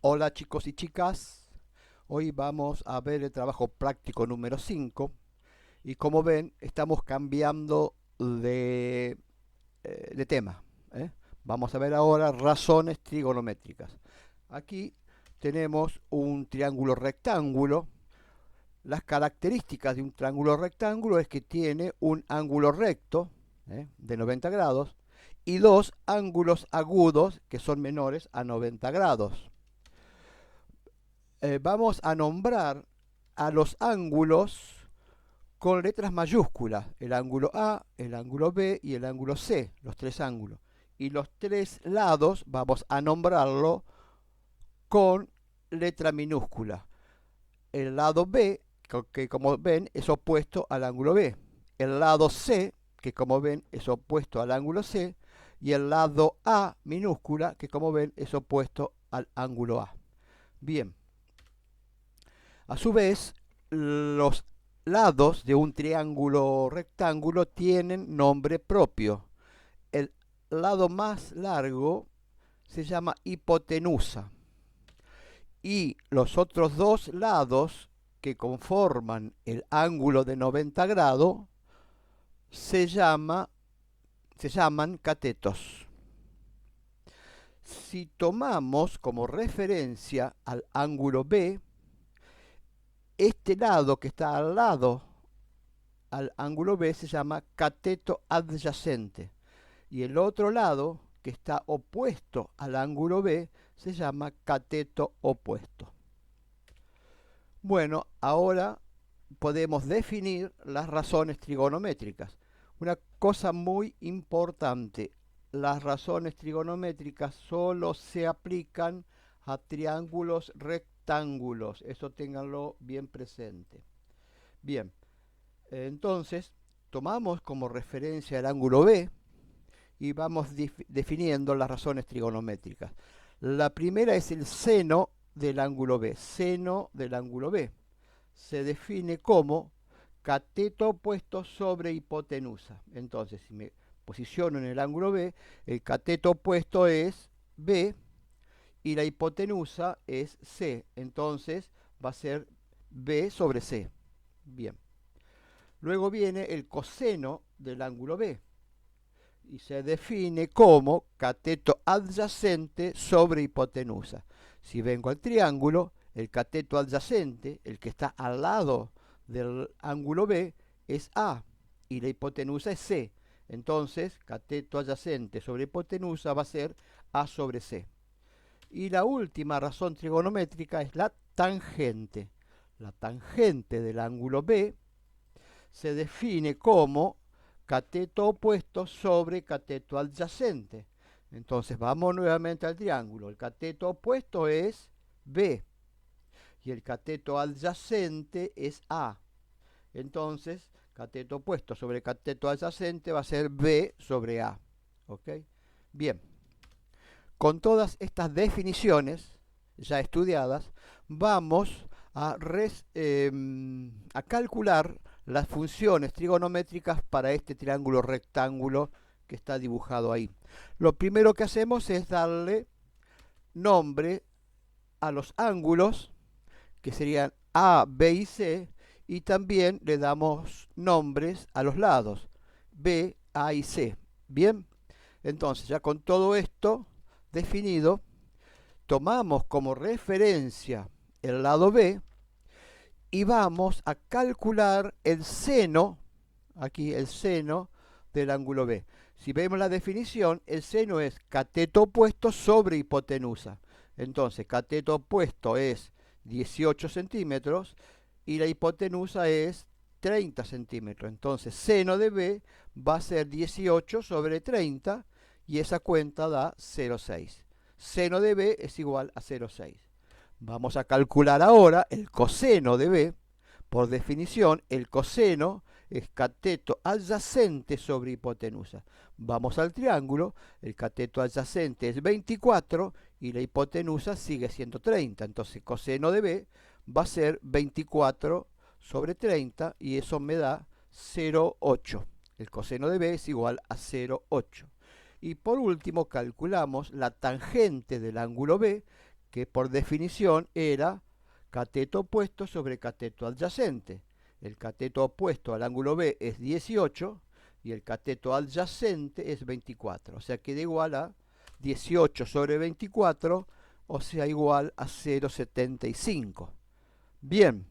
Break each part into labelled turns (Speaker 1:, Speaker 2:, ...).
Speaker 1: Hola chicos y chicas, hoy vamos a ver el trabajo práctico número 5 y como ven estamos cambiando de tema. ¿eh? Vamos a ver ahora razones trigonométricas. Aquí tenemos un triángulo rectángulo. Las características de un triángulo rectángulo es que tiene un ángulo recto de 90 grados y dos ángulos agudos que son menores a 90 grados. Vamos a nombrar a los ángulos con letras mayúsculas, el ángulo A, el ángulo B y el ángulo C, los tres ángulos. Y los tres lados vamos a nombrarlo con letra minúscula. El lado B, que como ven es opuesto al ángulo B. El lado C, que como ven es opuesto al ángulo C. Y el lado A minúscula, que como ven es opuesto al ángulo A. Bien. A su vez, los lados de un triángulo rectángulo tienen nombre propio. El lado más largo se llama hipotenusa y los otros dos lados que conforman el ángulo de 90 grados se llaman catetos. Si tomamos como referencia al ángulo B, este lado que está al lado al ángulo B se llama cateto adyacente y el otro lado que está opuesto al ángulo B se llama cateto opuesto. Bueno, ahora podemos definir las razones trigonométricas. Una cosa muy importante, las razones trigonométricas solo se aplican a triángulos rectángulos, eso ténganlo bien presente. Bien, entonces tomamos como referencia el ángulo B y vamos definiendo las razones trigonométricas. La primera es el seno del ángulo B. Seno del ángulo B se define como cateto opuesto sobre hipotenusa. Entonces, si me posiciono en el ángulo B, el cateto opuesto es B y la hipotenusa es C. Entonces, va a ser B sobre C. Bien. Luego viene el coseno del ángulo B y se define como cateto adyacente sobre hipotenusa. Si vengo al triángulo, el cateto adyacente, el que está al lado del ángulo B, es A y la hipotenusa es C. Entonces, cateto adyacente sobre hipotenusa va a ser A sobre C. Y la última razón trigonométrica es la tangente. La tangente del ángulo B se define como cateto opuesto sobre cateto adyacente. Entonces vamos nuevamente al triángulo. El cateto opuesto es B y el cateto adyacente es A. Entonces, cateto opuesto sobre cateto adyacente va a ser B sobre A. ¿Ok? Bien. Con todas estas definiciones ya estudiadas, vamos a calcular las funciones trigonométricas para este triángulo rectángulo que está dibujado ahí. Lo primero que hacemos es darle nombre a los ángulos, que serían A, B y C, y también le damos nombres a los lados, B, A y C. Bien, entonces ya con todo esto definido, tomamos como referencia el lado B y vamos a calcular el seno, aquí el seno del ángulo B. Si vemos la definición, el seno es cateto opuesto sobre hipotenusa. Entonces, cateto opuesto es 18 centímetros y la hipotenusa es 30 centímetros. Entonces, seno de B va a ser 18 sobre 30 y esa cuenta da 0,6. Seno de B es igual a 0,6. Vamos a calcular ahora el coseno de B. Por definición, el coseno es cateto adyacente sobre hipotenusa. Vamos al triángulo, el cateto adyacente es 24 y la hipotenusa sigue siendo 30. Entonces, coseno de B va a ser 24 sobre 30 y eso me da 0,8. El coseno de B es igual a 0,8. Y por último, calculamos la tangente del ángulo B, que por definición era cateto opuesto sobre cateto adyacente. El cateto opuesto al ángulo B es 18 y el cateto adyacente es 24. O sea, queda igual a 18 sobre 24, o sea, igual a 0,75. Bien,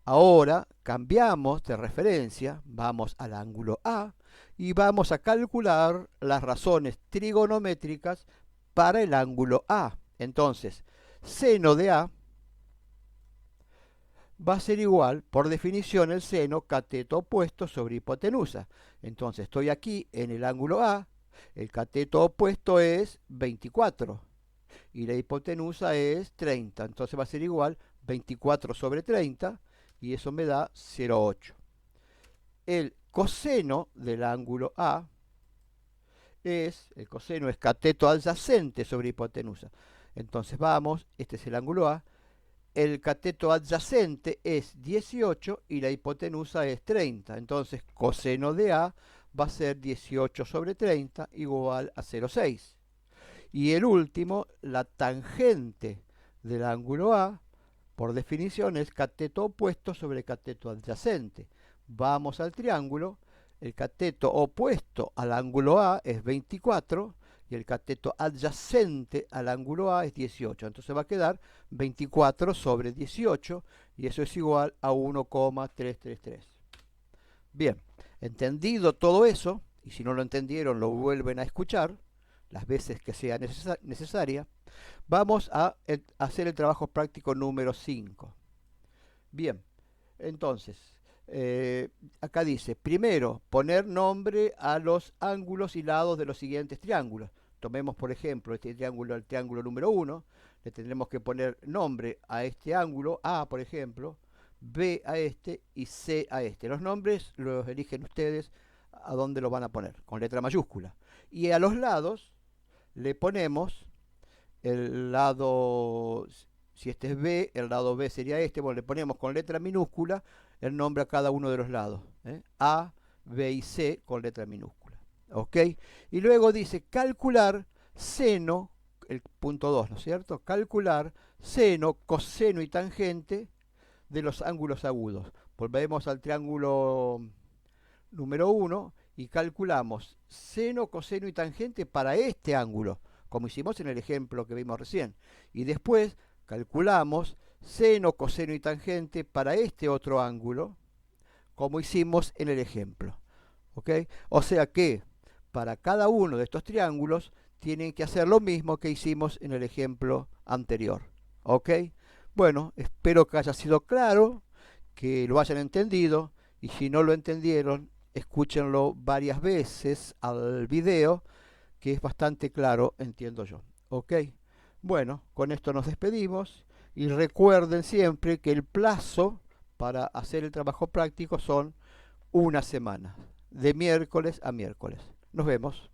Speaker 1: ahora cambiamos de referencia, vamos al ángulo A y vamos a calcular las razones trigonométricas para el ángulo A. Entonces, seno de A va a ser igual, por definición, el seno cateto opuesto sobre hipotenusa. Entonces, estoy aquí en el ángulo A, el cateto opuesto es 24 y la hipotenusa es 30. Entonces va a ser igual 24 sobre 30 y eso me da 0,8. El coseno del ángulo A el coseno es cateto adyacente sobre hipotenusa. Entonces vamos, este es el ángulo A, el cateto adyacente es 18 y la hipotenusa es 30. Entonces coseno de A va a ser 18 sobre 30 igual a 0,6. Y el último, la tangente del ángulo A, por definición es cateto opuesto sobre cateto adyacente. Vamos al triángulo, el cateto opuesto al ángulo A es 24 y el cateto adyacente al ángulo A es 18. Entonces va a quedar 24 sobre 18 y eso es igual a 1,333. Bien, entendido todo eso, y si no lo entendieron lo vuelven a escuchar las veces que sea necesaria, vamos a hacer el trabajo práctico número 5. Bien, entonces, acá dice, primero, poner nombre a los ángulos y lados de los siguientes triángulos. Tomemos, por ejemplo, este triángulo, el triángulo número 1, le tendremos que poner nombre a este ángulo, A, por ejemplo, B a este y C a este. Los nombres los eligen ustedes a dónde los van a poner, con letra mayúscula. Y a los lados le ponemos el lado, si este es B, el lado B sería este, bueno, le ponemos con letra minúscula el nombre a cada uno de los lados, A, B y C con letra minúscula, ¿ok? Y luego dice calcular seno, el punto 2, ¿no es cierto? Calcular seno, coseno y tangente de los ángulos agudos. Volvemos al triángulo número 1 y calculamos seno, coseno y tangente para este ángulo, como hicimos en el ejemplo que vimos recién. Y después calculamos seno, coseno y tangente para este otro ángulo, como hicimos en el ejemplo. ¿Ok? O sea que para cada uno de estos triángulos tienen que hacer lo mismo que hicimos en el ejemplo anterior. ¿Ok? Bueno, espero que haya sido claro, que lo hayan entendido, y si no lo entendieron, escúchenlo varias veces al video, que es bastante claro, entiendo yo. ¿Ok? Bueno, con esto nos despedimos y recuerden siempre que el plazo para hacer el trabajo práctico son una semana, de miércoles a miércoles. Nos vemos.